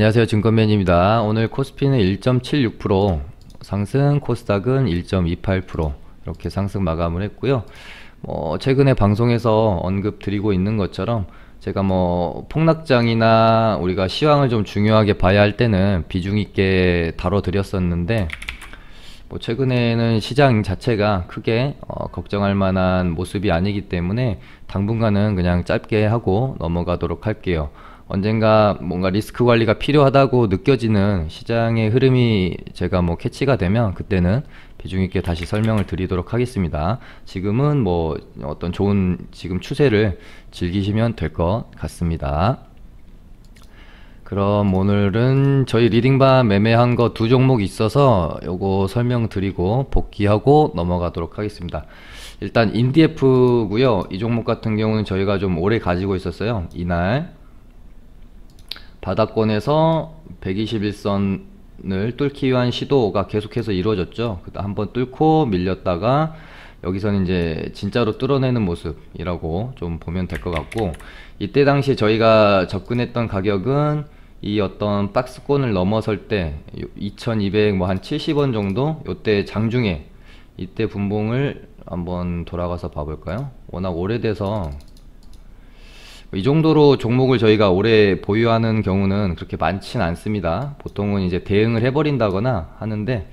안녕하세요. 증권맨입니다. 오늘 코스피는 1.76% 상승, 코스닥은 1.28% 이렇게 상승 마감을 했고요. 최근에 방송에서 언급 드리고 있는 것처럼 제가 폭락장이나 우리가 시황을 좀 중요하게 봐야 할 때는 비중 있게 다뤄드렸었는데 최근에는 시장 자체가 크게 걱정할 만한 모습이 아니기 때문에 당분간은 그냥 짧게 하고 넘어가도록 할게요. 언젠가 뭔가 리스크 관리가 필요하다고 느껴지는 시장의 흐름이 제가 캐치가 되면 그때는 비중 있게 다시 설명을 드리도록 하겠습니다. 지금은 어떤 좋은 지금 추세를 즐기시면 될 것 같습니다. 그럼 오늘은 저희 리딩반 매매한 거 두 종목 있어서 요거 설명드리고 복귀하고 넘어가도록 하겠습니다. 일단 인디에프고요. 이 종목 같은 경우는 저희가 좀 오래 가지고 있었어요. 이날 바닥권에서 121선을 뚫기 위한 시도가 계속해서 이루어졌죠. 한번 뚫고 밀렸다가 여기서는 이제 진짜로 뚫어내는 모습이라고 좀 보면 될 것 같고, 이때 당시 저희가 접근했던 가격은 이 어떤 박스권을 넘어설 때 2200 한 70원 정도, 요때 장중에 이때 분봉을 한번 돌아가서 봐볼까요? 워낙 오래돼서 이 정도로 종목을 저희가 오래 보유하는 경우는 그렇게 많진 않습니다. 보통은 이제 대응을 해버린다거나 하는데,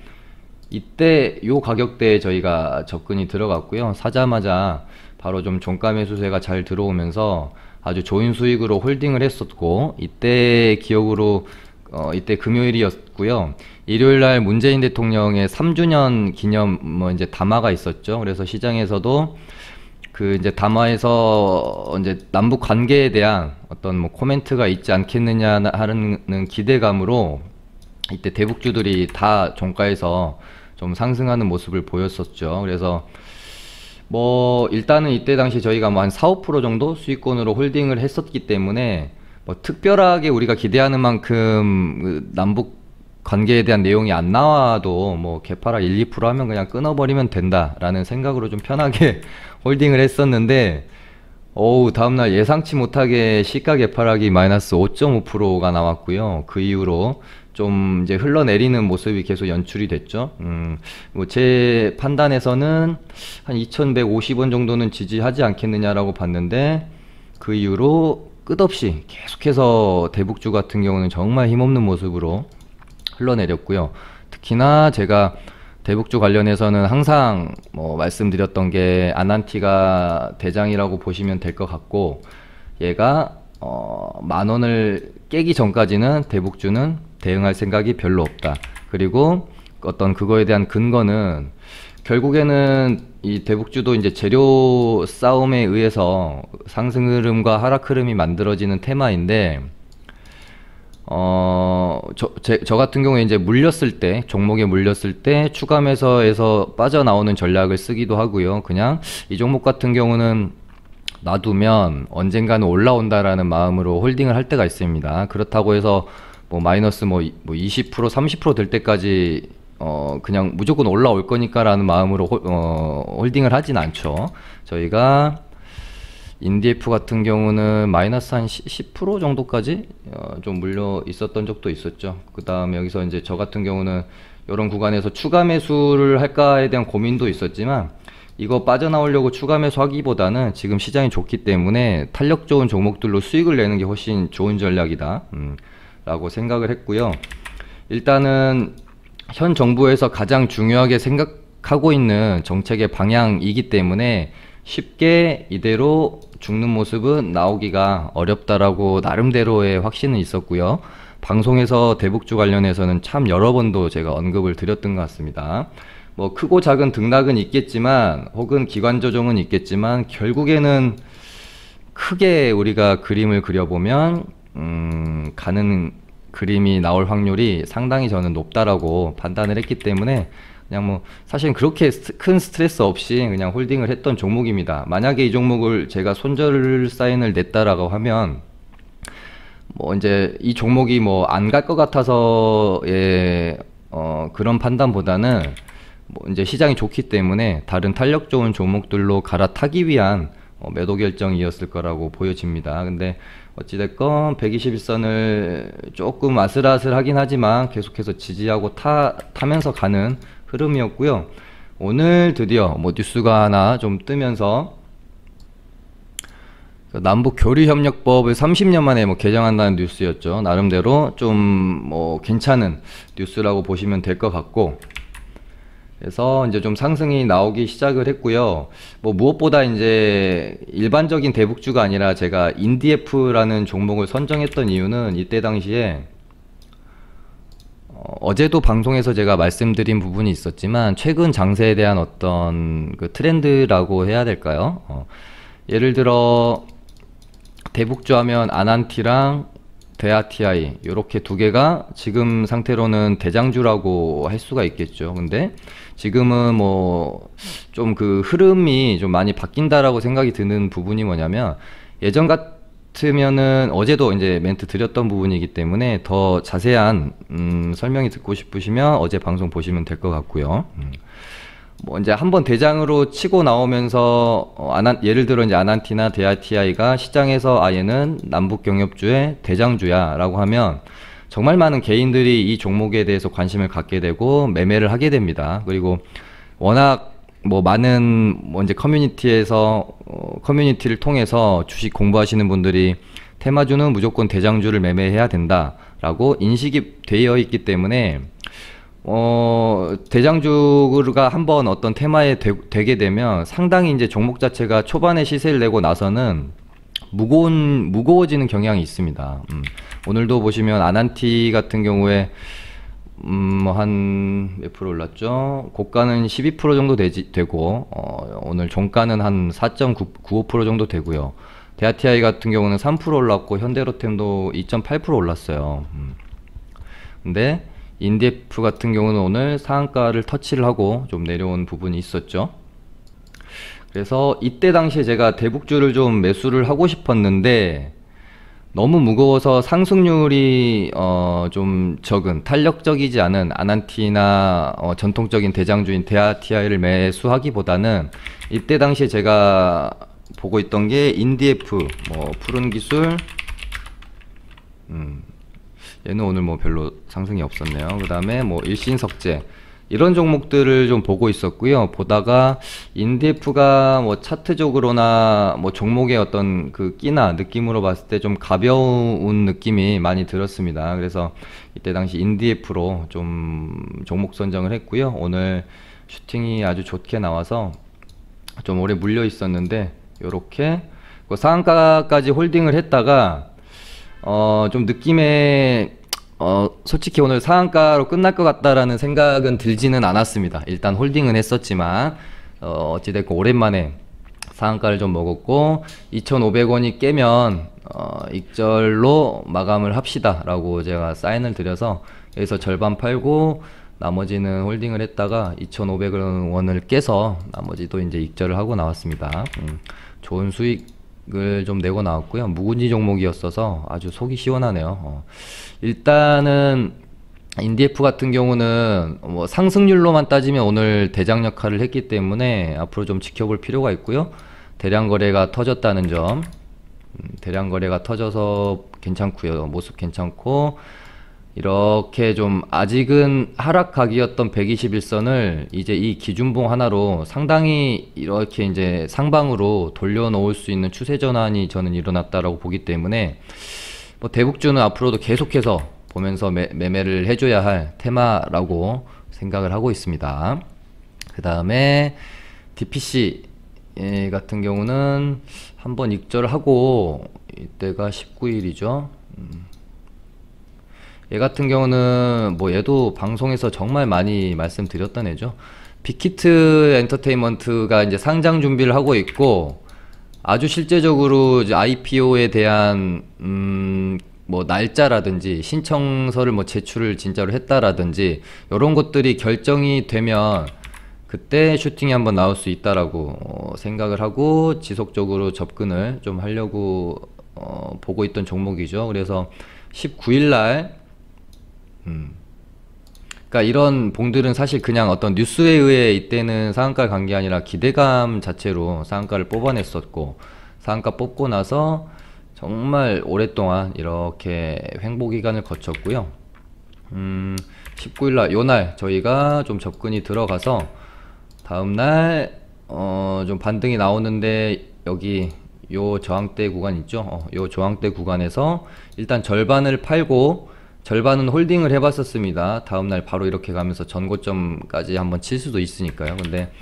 이때 요 가격대에 저희가 접근이 들어갔고요. 사자마자 바로 좀 종가 매수세가 잘 들어오면서 아주 좋은 수익으로 홀딩을 했었고, 이때 기억으로 이때 금요일이었고요. 일요일날 문재인 대통령의 3주년 기념 이제 담화가 있었죠. 그래서 시장에서도 이제 담화에서 이제 남북 관계에 대한 어떤 코멘트가 있지 않겠느냐 하는 기대감으로 이때 대북주들이 다 종가에서 좀 상승하는 모습을 보였었죠. 그래서 일단은 이때 당시 저희가 한 4~5% 정도 수익권으로 홀딩을 했었기 때문에 특별하게 우리가 기대하는 만큼 남북 관계에 대한 내용이 안 나와도 개파락 1~2% 하면 그냥 끊어버리면 된다라는 생각으로 좀 편하게 홀딩을 했었는데, 다음날 예상치 못하게 시가 개파락이 마이너스 5.5%가 나왔고요. 그 이후로 좀 이제 흘러내리는 모습이 계속 연출이 됐죠. 제 판단에서는 한 2150원 정도는 지지하지 않겠느냐라고 봤는데, 그 이후로 끝없이 계속해서 대북주 같은 경우는 정말 힘없는 모습으로 흘러내렸고요. 특히나 제가 대북주 관련해서는 항상 말씀드렸던 게 아난티가 대장이라고 보시면 될 것 같고, 얘가 10,000원을 깨기 전까지는 대북주는 대응할 생각이 별로 없다. 그리고 어떤 그거에 대한 근거는 결국에는 이 대북주도 이제 재료 싸움에 의해서 상승 흐름과 하락 흐름이 만들어지는 테마인데, 저 같은 경우에 이제 물렸을 때, 종목에 물렸을 때 추가 매수에서 빠져나오는 전략을 쓰기도 하고요. 그냥 이 종목 같은 경우는 놔두면 언젠가는 올라온다라는 마음으로 홀딩을 할 때가 있습니다. 그렇다고 해서 마이너스 20% 30% 될 때까지 그냥 무조건 올라올 거니까 라는 마음으로 홀딩을 하진 않죠. 저희가 인디에프 같은 경우는 마이너스 한 10% 정도까지 좀 물려 있었던 적도 있었죠. 그 다음에 여기서 이제 저 같은 경우는 이런 구간에서 추가 매수를 할까에 대한 고민도 있었지만, 이거 빠져나오려고 추가 매수하기보다는 지금 시장이 좋기 때문에 탄력 좋은 종목들로 수익을 내는 게 훨씬 좋은 전략이다 라고 생각을 했고요. 일단은 현 정부에서 가장 중요하게 생각하고 있는 정책의 방향이기 때문에 쉽게 이대로 죽는 모습은 나오기가 어렵다라고 나름대로의 확신은 있었고요. 방송에서 대북주 관련해서는 참 여러 번도 제가 언급을 드렸던 것 같습니다. 크고 작은 등락은 있겠지만, 혹은 기관 조정은 있겠지만, 결국에는 크게 우리가 그림을 그려보면 가는 그림이 나올 확률이 상당히 저는 높다라고 판단을 했기 때문에 그냥 사실 그렇게 큰 스트레스 없이 그냥 홀딩을 했던 종목입니다. 만약에 이 종목을 제가 손절 사인을 냈다라고 하면 이제 이 종목이 안 갈 것 같아서의 그런 판단보다는 이제 시장이 좋기 때문에 다른 탄력 좋은 종목들로 갈아타기 위한 매도 결정이었을 거라고 보여집니다. 근데 어찌됐건 121선을 조금 아슬아슬하긴 하지만 계속해서 지지하고 타면서 가는 흐름이었고요. 오늘 드디어 뭐 뉴스가 하나 좀 뜨면서 남북 교류협력법을 30년 만에 뭐 개정한다는 뉴스였죠. 나름대로 좀 뭐 괜찮은 뉴스라고 보시면 될 것 같고, 그래서 이제 좀 상승이 나오기 시작을 했고요. 뭐 무엇보다 이제 일반적인 대북주가 아니라 제가 인디에프라는 종목을 선정했던 이유는 이때 당시에 어제도 방송에서 제가 말씀드린 부분이 있었지만 최근 장세에 대한 어떤 그 트렌드라고 해야 될까요? 예를 들어 대북주 하면 아난티랑 대아TI 이렇게 두 개가 지금 상태로는 대장주라고 할 수가 있겠죠. 근데 지금은 뭐 좀 그 흐름이 좀 많이 바뀐다라고 생각이 드는 부분이 뭐냐면, 예전 같으면은 어제도 이제 멘트 드렸던 부분이기 때문에 더 자세한 설명이 듣고 싶으시면 어제 방송 보시면 될 것 같고요. 뭐 이제 한번 대장으로 치고 나오면서 예를 들어 이제 아난티나 대아TI가 시장에서 얘는 남북 경협주의 대장주야 라고 하면 정말 많은 개인들이 이 종목에 대해서 관심을 갖게 되고 매매를 하게 됩니다. 그리고 워낙 뭐 많은 뭐 이제 커뮤니티를 통해서 주식 공부하시는 분들이 테마주는 무조건 대장주를 매매해야 된다라고 인식이 되어 있기 때문에 대장주가 한번 어떤 테마에 되게 되면 상당히 이제 종목 자체가 초반에 시세를 내고 나서는 무거워지는 경향이 있습니다. 오늘도 보시면 아난티 같은 경우에 한 몇 프로 올랐죠? 고가는 12% 정도 되고 오늘 종가는 한 4.95% 정도 되고요. 대아TI 같은 경우는 3% 올랐고 현대로템도 2.8% 올랐어요. 근데 인디에프 같은 경우는 오늘 상한가를 터치를 하고 좀 내려온 부분이 있었죠. 그래서 이때 당시에 제가 대북주를 좀 매수를 하고 싶었는데 너무 무거워서 상승률이 좀 적은 탄력적이지 않은 아난티나 전통적인 대장주인 대아TI를 매수하기보다는 이때 당시에 제가 보고 있던 게 인디에프, 뭐 푸른기술, 얘는 오늘 뭐 별로 상승이 없었네요. 그 다음에 뭐 일신석재 이런 종목들을 좀 보고 있었고요. 보다가 인디에프가 뭐 차트적으로나 뭐 종목의 어떤 그 끼나 느낌으로 봤을 때 좀 가벼운 느낌이 많이 들었습니다. 그래서 이때 당시 인디에프로 좀 종목 선정을 했고요. 오늘 슈팅이 아주 좋게 나와서 좀 오래 물려 있었는데 요렇게 그 상한가까지 홀딩을 했다가 좀 느낌에 솔직히 오늘 상한가로 끝날 것 같다라는 생각은 들지는 않았습니다. 일단 홀딩은 했었지만 어찌됐건 오랜만에 상한가를 좀 먹었고 2,500원이 깨면 익절로 마감을 합시다 라고 제가 사인을 드려서 여기서 절반 팔고 나머지는 홀딩을 했다가 2,500원을 깨서 나머지도 이제 익절을 하고 나왔습니다. 좋은 수익을 좀 내고 나왔고요. 묵은지 종목이었어서 아주 속이 시원하네요. 일단은 인디에프 같은 경우는 뭐 상승률로만 따지면 오늘 대장 역할을 했기 때문에 앞으로 좀 지켜볼 필요가 있고요. 대량 거래가 터졌다는 점, 대량 거래가 터져서 괜찮고요. 모습 괜찮고, 이렇게 좀 아직은 하락각이었던 121선을 이제 이 기준봉 하나로 상당히 이렇게 이제 상방으로 돌려놓을 수 있는 추세 전환이 저는 일어났다라고 보기 때문에 뭐 대북주는 앞으로도 계속해서 보면서 매매를 해줘야 할 테마라고 생각을 하고 있습니다. 그 다음에 DPC 같은 경우는 한번 익절을 하고 이때가 19일이죠. 얘 같은 경우는 뭐 얘도 방송에서 정말 많이 말씀드렸던 애죠. 빅히트 엔터테인먼트가 이제 상장 준비를 하고 있고 아주 실제적으로 이제 IPO에 대한 뭐 날짜라든지 신청서를 뭐 제출을 진짜로 했다라든지 이런 것들이 결정이 되면 그때 슈팅이 한번 나올 수 있다라고 생각을 하고 지속적으로 접근을 좀 하려고 보고 있던 종목이죠. 그래서 19일날 그러니까 이런 봉들은 사실 그냥 어떤 뉴스에 의해 이때는 상한가를 간 게 아니라 기대감 자체로 상한가를 뽑아냈었고, 상한가 뽑고 나서 정말 오랫동안 이렇게 횡보 기간을 거쳤고요. 19일날 요날 저희가 좀 접근이 들어가서 다음날 좀 반등이 나오는데 여기 요 저항대 구간 있죠. 요 저항대 구간에서 일단 절반을 팔고 절반은 홀딩을 해봤었습니다. 다음날 바로 이렇게 가면서 전고점까지 한번 칠 수도 있으니까요. 근데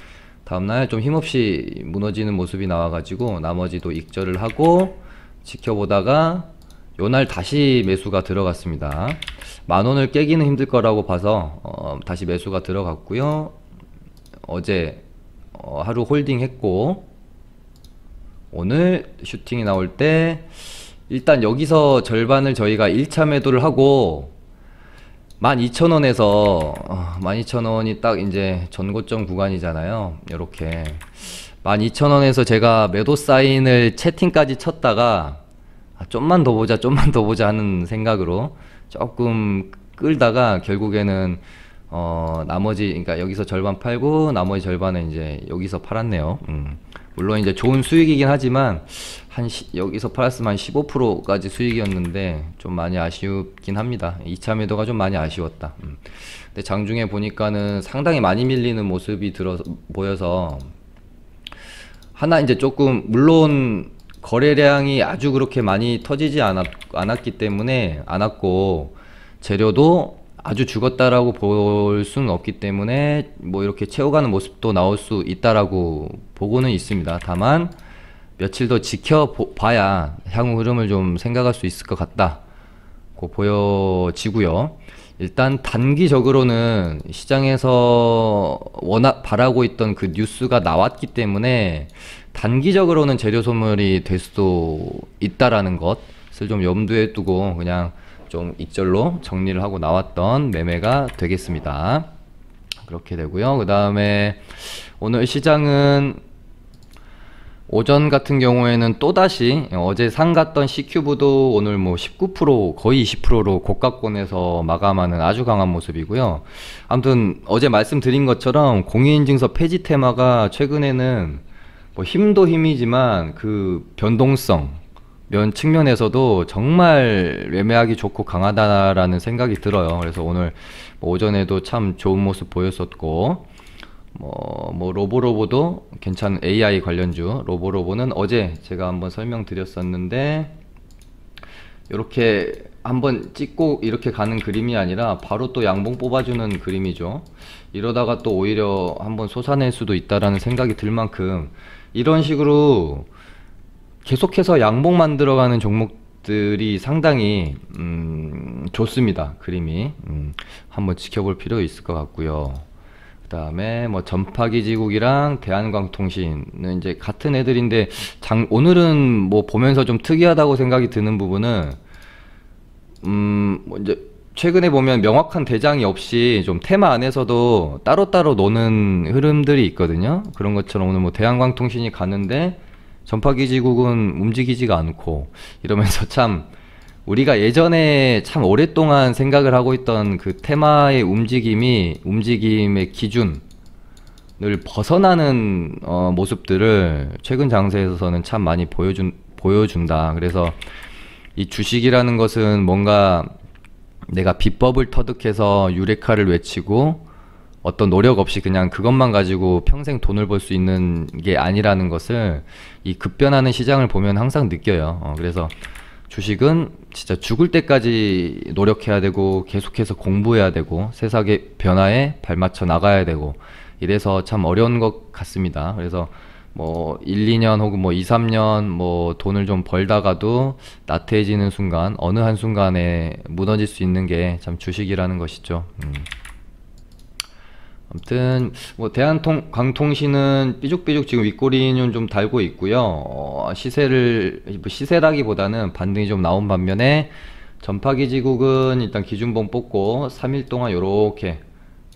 다음날 좀 힘없이 무너지는 모습이 나와가지고 나머지도 익절을 하고 지켜보다가 요날 다시 매수가 들어갔습니다. 10,000원을 깨기는 힘들 거라고 봐서 다시 매수가 들어갔고요. 어제 하루 홀딩 했고 오늘 슈팅이 나올 때 일단 여기서 절반을 저희가 1차 매도를 하고 12,000원에서 12,000원이 딱 이제 전고점 구간이잖아요. 요렇게 12,000원에서 제가 매도 사인을 채팅까지 쳤다가 좀만 더 보자 좀만 더 보자 하는 생각으로 조금 끌다가 결국에는 나머지 그러니까 여기서 절반 팔고 나머지 절반은 이제 여기서 팔았네요. 물론 이제 좋은 수익이긴 하지만 여기서 팔았으면 한 15%까지 수익이었는데 좀 많이 아쉽긴 합니다. 2차 매도가 좀 많이 아쉬웠다. 근데 장중에 보니까는 상당히 많이 밀리는 모습이 보여서 하나 이제 조금 물론 거래량이 아주 그렇게 많이 터지지 않았기 때문에 않았고 재료도 아주 죽었다라고 볼 수는 없기 때문에 뭐 이렇게 채워가는 모습도 나올 수 있다라고 보고는 있습니다. 다만 며칠 더 지켜봐야 향후 흐름을 좀 생각할 수 있을 것 같다고 보여지고요. 일단 단기적으로는 시장에서 워낙 바라고 있던 그 뉴스가 나왔기 때문에 단기적으로는 재료 소멸이 될 수도 있다라는 것을 좀 염두에 두고 그냥 좀 익절로 정리를 하고 나왔던 매매가 되겠습니다. 그렇게 되고요. 그 다음에 오늘 시장은 오전 같은 경우에는 또다시 어제 상갔던 C큐브도 오늘 뭐 19% 거의 20%로 고가권에서 마감하는 아주 강한 모습이고요. 아무튼 어제 말씀드린 것처럼 공인인증서 폐지 테마가 최근에는 뭐 힘도 힘이지만 그 변동성 면 측면에서도 정말 매매하기 좋고 강하다라는 생각이 들어요. 그래서 오늘 뭐 오전에도 참 좋은 모습 보였었고 뭐 로보로보도 괜찮은 AI 관련주 로보로보는 어제 제가 한번 설명드렸었는데 이렇게 한번 찍고 이렇게 가는 그림이 아니라 바로 또 양봉 뽑아주는 그림이죠. 이러다가 또 오히려 한번 솟아낼 수도 있다라는 생각이 들 만큼 이런 식으로 계속해서 양봉 만들어가는 종목들이 상당히 좋습니다. 그림이 한번 지켜볼 필요 있을 것 같고요. 그 다음에 뭐 전파기지국이랑 대한광통신은 이제 같은 애들인데 오늘은 뭐 보면서 좀 특이하다고 생각이 드는 부분은 뭐 이제 최근에 보면 명확한 대장이 없이 좀 테마 안에서도 따로따로 노는 흐름들이 있거든요. 그런 것처럼 오늘 뭐 대한광통신이 가는데 전파기지국은 움직이지가 않고 이러면서 참 우리가 예전에 참 오랫동안 생각을 하고 있던 그 테마의 움직임의 기준을 벗어나는 모습들을 최근 장세에서는 참 많이 보여준다. 그래서 이 주식이라는 것은 뭔가 내가 비법을 터득해서 유레카를 외치고 어떤 노력 없이 그냥 그것만 가지고 평생 돈을 벌 수 있는 게 아니라는 것을 이 급변하는 시장을 보면 항상 느껴요. 그래서 주식은 진짜 죽을 때까지 노력해야 되고 계속해서 공부해야 되고 세상의 변화에 발맞춰 나가야 되고 이래서 참 어려운 것 같습니다. 그래서 뭐 1, 2년 혹은 뭐 2, 3년 뭐 돈을 좀 벌다가도 나태해지는 순간 어느 한순간에 무너질 수 있는 게 참 주식이라는 것이죠. 아무튼 뭐 대한광통신은 삐죽삐죽 지금 윗꼬리는 좀 달고 있고요. 시세라기보다는 반등이 좀 나온 반면에 전파기지국은 일단 기준봉 뽑고 3일 동안 요렇게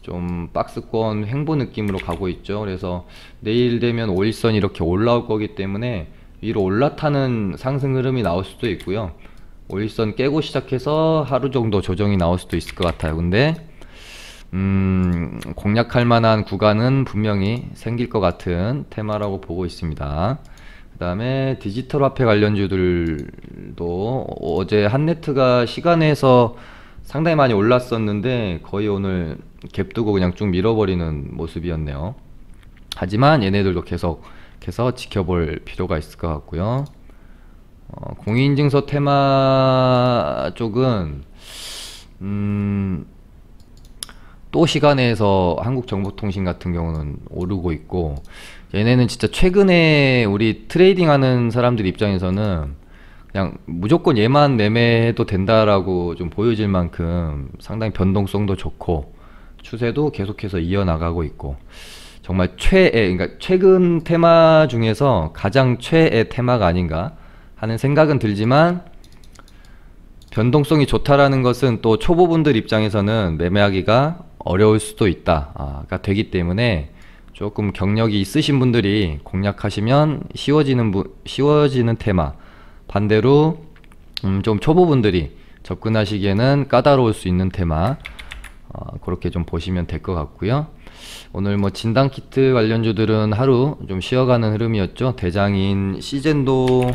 좀 박스권 횡보 느낌으로 가고 있죠. 그래서 내일 되면 5일선 이렇게 올라올 거기 때문에 위로 올라타는 상승 흐름이 나올 수도 있고요. 5일선 깨고 시작해서 하루 정도 조정이 나올 수도 있을 것 같아요. 근데 공략할 만한 구간은 분명히 생길 것 같은 테마라고 보고 있습니다. 그 그다음에 디지털 화폐 관련주들도 어제 한네트가 시간에서 상당히 많이 올랐었는데 거의 오늘 갭 두고 그냥 쭉 밀어버리는 모습이었네요. 하지만 얘네들도 계속해서 지켜볼 필요가 있을 것 같고요. 공인인증서 테마 쪽은 또 시간에서 한국정보통신 같은 경우는 오르고 있고, 얘네는 진짜 최근에 우리 트레이딩 하는 사람들 입장에서는 그냥 무조건 얘만 매매해도 된다라고 좀 보여질 만큼 상당히 변동성도 좋고 추세도 계속해서 이어나가고 있고, 정말 그러니까 최근 테마 중에서 가장 최애 테마가 아닌가 하는 생각은 들지만, 변동성이 좋다라는 것은 또 초보분들 입장에서는 매매하기가 어려울 수도 있다가 되기 때문에 조금 경력이 있으신 분들이 공략하시면 쉬워지는 테마, 반대로 좀 초보분들이 접근하시기에는 까다로울 수 있는 테마, 그렇게 좀 보시면 될 것 같고요. 오늘 뭐 진단키트 관련주들은 하루 좀 쉬어가는 흐름이었죠. 대장인 시젠도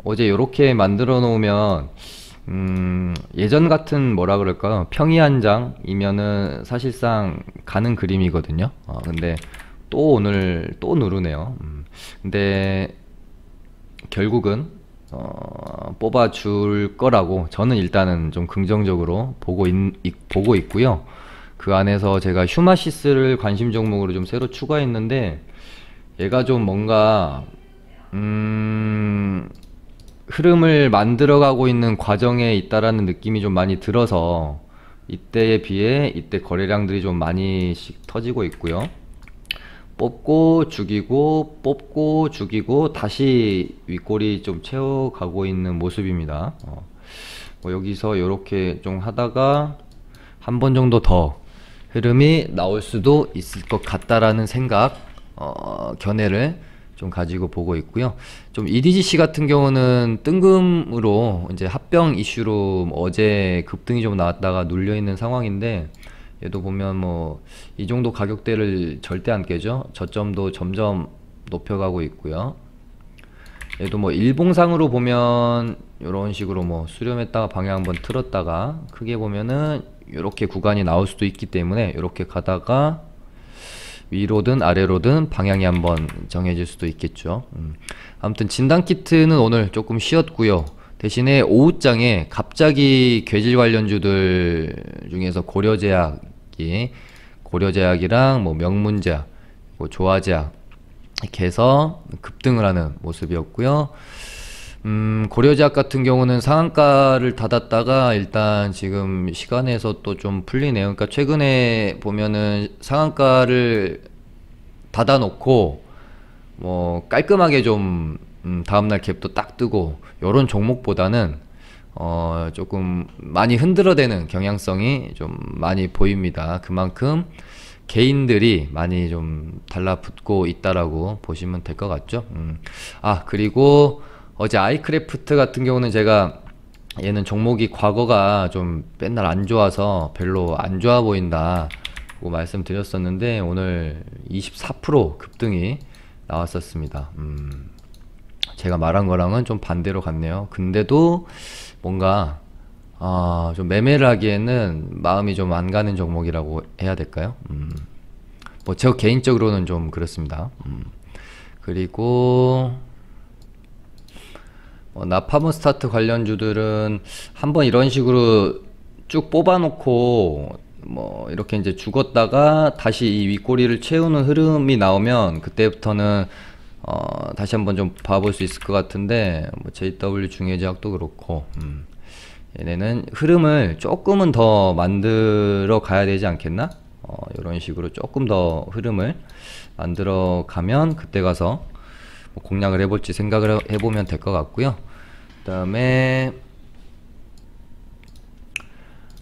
어제 요렇게 만들어 놓으면 예전 같은 뭐라 그럴까요, 평이 한 장이면은 사실상 가는 그림이거든요. 근데 또 오늘 또 누르네요. 근데 결국은 뽑아줄 거라고 저는 일단은 좀 긍정적으로 보고 있고요. 그 안에서 제가 휴마시스를 관심 종목으로 좀 새로 추가했는데, 얘가 좀 뭔가 흐름을 만들어가고 있는 과정에 있다라는 느낌이 좀 많이 들어서 이때에 비해 이때 거래량들이 좀 많이씩 터지고 있고요. 뽑고 죽이고 뽑고 죽이고 다시 윗꼬리 좀 채워가고 있는 모습입니다. 뭐 여기서 이렇게 좀 하다가 한 번 정도 더 흐름이 나올 수도 있을 것 같다라는 생각, 견해를 좀 가지고 보고 있고요. 좀 EDGC 같은 경우는 뜬금으로 이제 합병 이슈로 어제 급등이 좀 나왔다가 눌려 있는 상황인데, 얘도 보면 뭐 이 정도 가격대를 절대 안 깨죠. 저점도 점점 높여가고 있고요. 얘도 뭐 일봉상으로 보면 이런 식으로 뭐 수렴했다가 방향 한번 틀었다가 크게 보면은 이렇게 구간이 나올 수도 있기 때문에 이렇게 가다가 위로든 아래로든 방향이 한번 정해질 수도 있겠죠. 아무튼 진단키트는 오늘 조금 쉬었고요. 대신에 오후장에 갑자기 괴질 관련주들 중에서 고려제약이랑 뭐 명문제약, 뭐 조화제약 이렇게 해서 급등을 하는 모습이었고요. 고려제약 같은 경우는 상한가를 닫았다가 일단 지금 시간에서 또 좀 풀리네요. 그러니까 최근에 보면은 상한가를 닫아놓고 뭐 깔끔하게 좀 다음날 갭도 딱 뜨고, 요런 종목보다는 조금 많이 흔들어대는 경향성이 좀 많이 보입니다. 그만큼 개인들이 많이 좀 달라붙고 있다라고 보시면 될 것 같죠. 그리고 어제 아이크래프트 같은 경우는 제가 얘는 종목이 과거가 좀 맨날 안 좋아서 별로 안 좋아 보인다고 말씀드렸었는데, 오늘 24% 급등이 나왔었습니다. 제가 말한 거랑은 좀 반대로 갔네요. 근데도 뭔가 좀 매매를 하기에는 마음이 좀 안 가는 종목이라고 해야 될까요? 뭐 저 개인적으로는 좀 그렇습니다. 그리고 나파본 스타트 관련주들은 한번 이런 식으로 쭉 뽑아놓고 뭐 이렇게 이제 죽었다가 다시 이 윗꼬리를 채우는 흐름이 나오면 그때부터는 다시 한번 좀 봐볼 수 있을 것 같은데, 뭐 JW 중해제약도 그렇고 얘네는 흐름을 조금은 더 만들어 가야 되지 않겠나? 이런 식으로 조금 더 흐름을 만들어 가면 그때 가서 뭐 공략을 해볼지 생각을 해보면 될 것 같고요. 그 다음에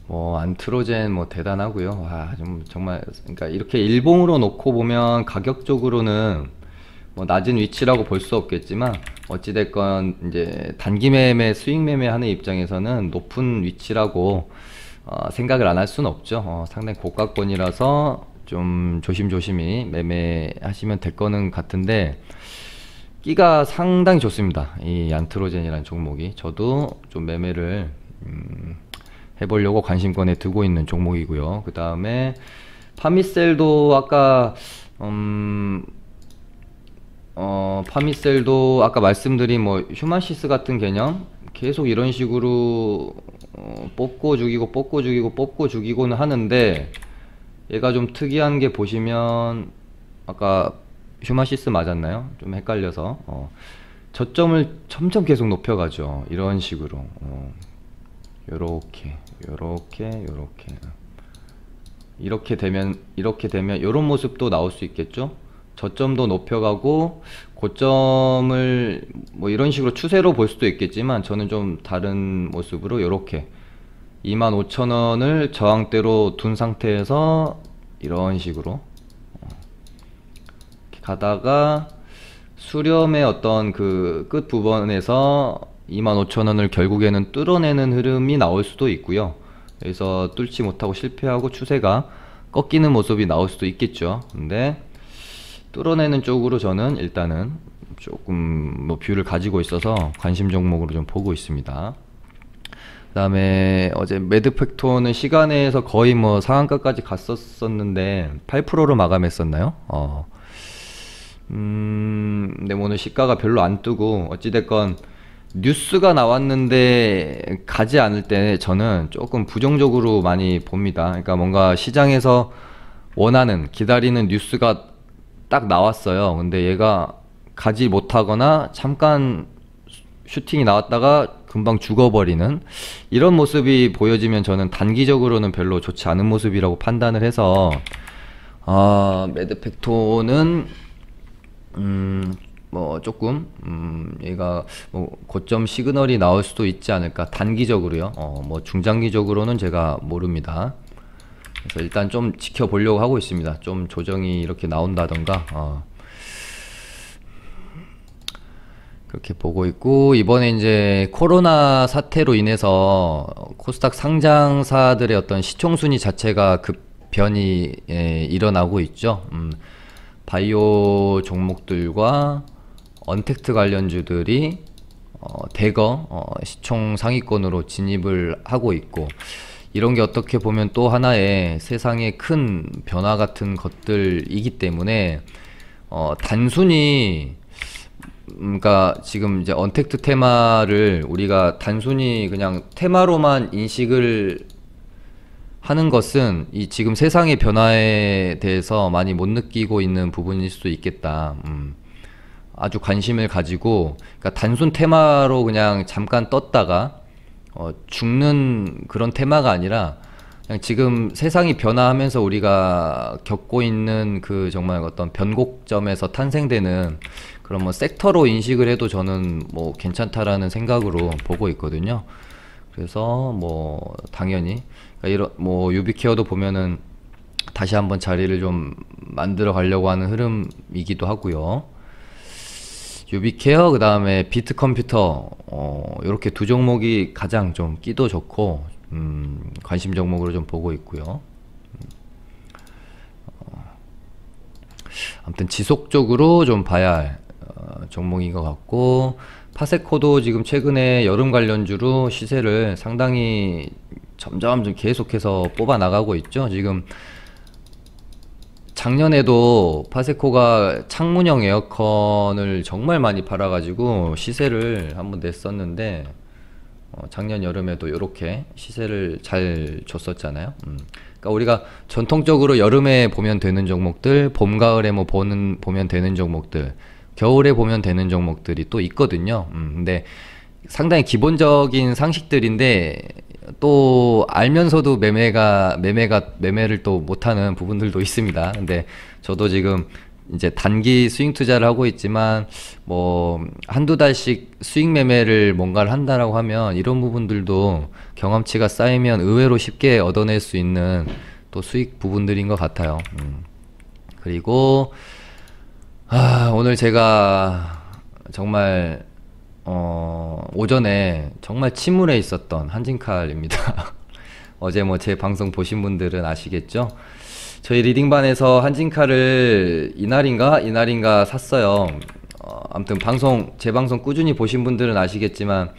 뭐 안트로젠 뭐 대단하고요. 와, 좀 정말, 그러니까 이렇게 일봉으로 놓고 보면 가격적으로는 뭐 낮은 위치라고 볼 수 없겠지만, 어찌됐건 이제 단기 매매, 수익 매매 하는 입장에서는 높은 위치라고 생각을 안 할 수는 없죠. 상당히 고가권이라서 좀 조심조심히 매매하시면 될 거는 같은데, 끼가 상당히 좋습니다. 이 안트로젠이라는 종목이. 저도 좀 매매를 해보려고 관심권에 두고 있는 종목이고요. 그 다음에 파미셀도 아까 파미셀도 아까 말씀드린 뭐 휴마시스 같은 개념 계속 이런 식으로 뽑고 죽이고 뽑고 죽이고 뽑고 죽이고는 하는데, 얘가 좀 특이한 게 보시면 아까 휴마시스 맞았나요? 좀 헷갈려서 저점을 점점 계속 높여가죠. 이런 식으로 요렇게 요렇게 요렇게 이렇게 되면 이런 모습도 나올 수 있겠죠. 저점도 높여가고 고점을 뭐 이런 식으로 추세로 볼 수도 있겠지만, 저는 좀 다른 모습으로 요렇게 25,000원을 저항대로 둔 상태에서 이런 식으로 이렇게 가다가 수렴의 어떤 그 끝 부분에서 25,000원을 결국에는 뚫어내는 흐름이 나올 수도 있고요. 그래서 뚫지 못하고 실패하고 추세가 꺾이는 모습이 나올 수도 있겠죠. 근데 뚫어내는 쪽으로 저는 일단은 조금 뭐 뷰를 가지고 있어서 관심 종목으로 좀 보고 있습니다. 그 다음에 어제 매드팩토는 시간에서 거의 뭐 상한가까지 갔었었는데 8%로 마감했었나요? 근데 오늘 시가가 별로 안 뜨고, 어찌됐건 뉴스가 나왔는데 가지 않을 때 저는 조금 부정적으로 많이 봅니다. 그러니까 뭔가 시장에서 원하는, 기다리는 뉴스가 딱 나왔어요. 근데 얘가 가지 못하거나 잠깐 슈팅이 나왔다가 금방 죽어버리는 이런 모습이 보여지면 저는 단기적으로는 별로 좋지 않은 모습이라고 판단을 해서 매드팩토는 뭐 조금 얘가 뭐 고점 시그널이 나올 수도 있지 않을까, 단기적으로요. 뭐 중장기적으로는 제가 모릅니다. 그래서 일단 좀 지켜보려고 하고 있습니다. 좀 조정이 이렇게 나온다던가 그렇게 보고 있고, 이번에 이제 코로나 사태로 인해서 코스닥 상장사들의 어떤 시총순위 자체가 급변이 일어나고 있죠. 바이오 종목들과 언택트 관련주들이 대거 시총 상위권으로 진입을 하고 있고, 이런 게 어떻게 보면 또 하나의 세상의 큰 변화 같은 것들이기 때문에 단순히 그러니까 지금 이제 언택트 테마를 우리가 단순히 그냥 테마로만 인식을 하는 것은 이 지금 세상의 변화에 대해서 많이 못 느끼고 있는 부분일 수도 있겠다. 아주 관심을 가지고, 그러니까 단순 테마로 그냥 잠깐 떴다가 죽는 그런 테마가 아니라, 그냥 지금 세상이 변화하면서 우리가 겪고 있는 그 정말 어떤 변곡점에서 탄생되는 그런 뭐 섹터로 인식을 해도 저는 뭐 괜찮다라는 생각으로 보고 있거든요. 그래서 뭐 당연히 그러니까 이런 뭐 유비케어도 보면은 다시 한번 자리를 좀 만들어 가려고 하는 흐름이기도 하고요. 유비케어, 그 다음에 비트컴퓨터, 이렇게 두 종목이 가장 좀 끼도 좋고 관심 종목으로 좀 보고 있고요. 아무튼 지속적으로 좀 봐야 할 종목인 것 같고, 파세코도 지금 최근에 여름 관련주로 시세를 상당히 점점 좀 계속해서 뽑아 나가고 있죠. 지금 작년에도 파세코가 창문형 에어컨을 정말 많이 팔아가지고 시세를 한번 냈었는데, 작년 여름에도 이렇게 시세를 잘 줬었잖아요. 그러니까 우리가 전통적으로 여름에 보면 되는 종목들, 봄, 가을에 뭐 보면 되는 종목들, 겨울에 보면 되는 종목들이 또 있거든요. 근데 상당히 기본적인 상식들인데 또 알면서도 매매를 또 못하는 부분들도 있습니다. 근데 저도 지금 이제 단기 스윙 투자를 하고 있지만 뭐 한두 달씩 수익 매매를 뭔가를 한다라고 하면 이런 부분들도 경험치가 쌓이면 의외로 쉽게 얻어낼 수 있는 또 수익 부분들인 것 같아요. 그리고 오늘 제가 정말 오전에 정말 침울해 있었던 한진칼입니다. 어제 뭐 제 방송 보신 분들은 아시겠죠? 저희 리딩반에서 한진칼을 이날인가 샀어요. 아무튼 제 방송 꾸준히 보신 분들은 아시겠지만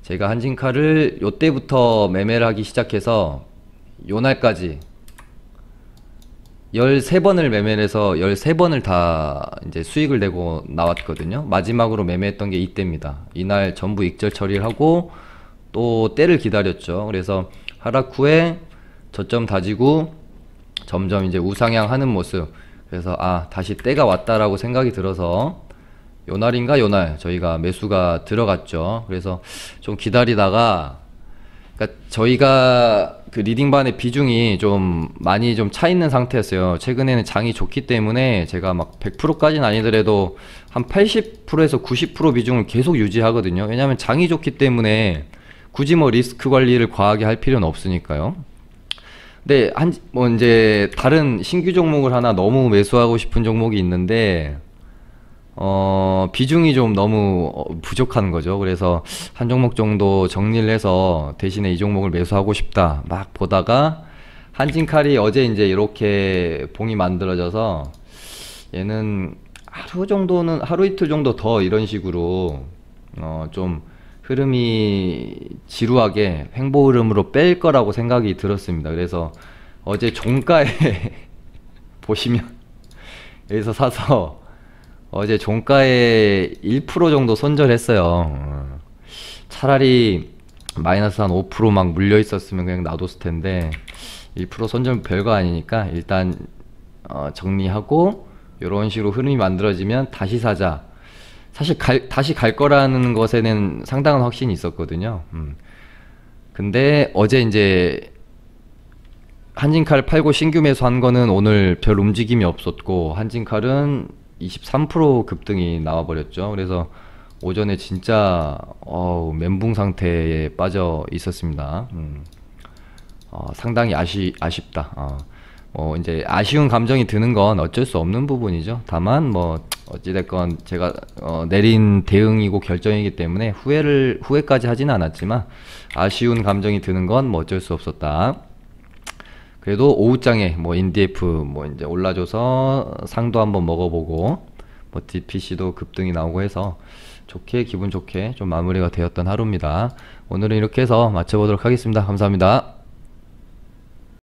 제가 한진카를 요때부터 매매를 하기 시작해서 요날까지 13번을 매매를 해서 13번을 다 이제 수익을 내고 나왔거든요. 마지막으로 매매했던 게 이때입니다. 이날 전부 익절 처리를 하고 또 때를 기다렸죠. 그래서 하락 후에 저점 다지고 점점 이제 우상향 하는 모습. 그래서 다시 때가 왔다라고 생각이 들어서 요날인가 요날 저희가 매수가 들어갔죠. 그래서 좀 기다리다가, 그러니까 저희가 그 리딩반의 비중이 좀 많이 좀 차 있는 상태였어요. 최근에는 장이 좋기 때문에 제가 막 100%까지는 아니더라도 한 80%에서 90% 비중을 계속 유지하거든요. 왜냐면 장이 좋기 때문에 굳이 뭐 리스크 관리를 과하게 할 필요는 없으니까요. 근데 뭐 이제 다른 신규 종목을 하나 너무 매수하고 싶은 종목이 있는데 비중이 좀 너무 부족한 거죠. 그래서 한 종목 정도 정리를 해서 대신에 이 종목을 매수하고 싶다 막 보다가 한진칼이 어제 이제 이렇게 봉이 만들어져서 얘는 하루 이틀 정도 더 이런 식으로 좀 흐름이 지루하게 횡보 흐름으로 뺄 거라고 생각이 들었습니다. 그래서 어제 종가에 보시면 여기서 사서 어제 종가에 1% 정도 손절했어요. 차라리 마이너스 한 5% 막 물려 있었으면 그냥 놔뒀을 텐데 1% 손절 별거 아니니까 일단 정리하고 이런 식으로 흐름이 만들어지면 다시 사자. 사실 다시 갈 거라는 것에는 상당한 확신이 있었거든요. 근데 어제 이제 한진칼 팔고 신규 매수한 거는 오늘 별 움직임이 없었고 한진칼은 23% 급등이 나와버렸죠. 그래서 오전에 진짜 멘붕 상태에 빠져 있었습니다. 상당히 아쉽다. 이제 아쉬운 감정이 드는 건 어쩔 수 없는 부분이죠. 다만 뭐 어찌됐건 제가 내린 대응이고 결정이기 때문에 후회까지 하지는 않았지만 아쉬운 감정이 드는 건 뭐 어쩔 수 없었다. 그래도 오후장에 뭐 인디F 뭐 이제 올라줘서 상도 한번 먹어보고 뭐 DPC도 급등이 나오고 해서 기분 좋게 좀 마무리가 되었던 하루입니다. 오늘은 이렇게 해서 마쳐보도록 하겠습니다. 감사합니다.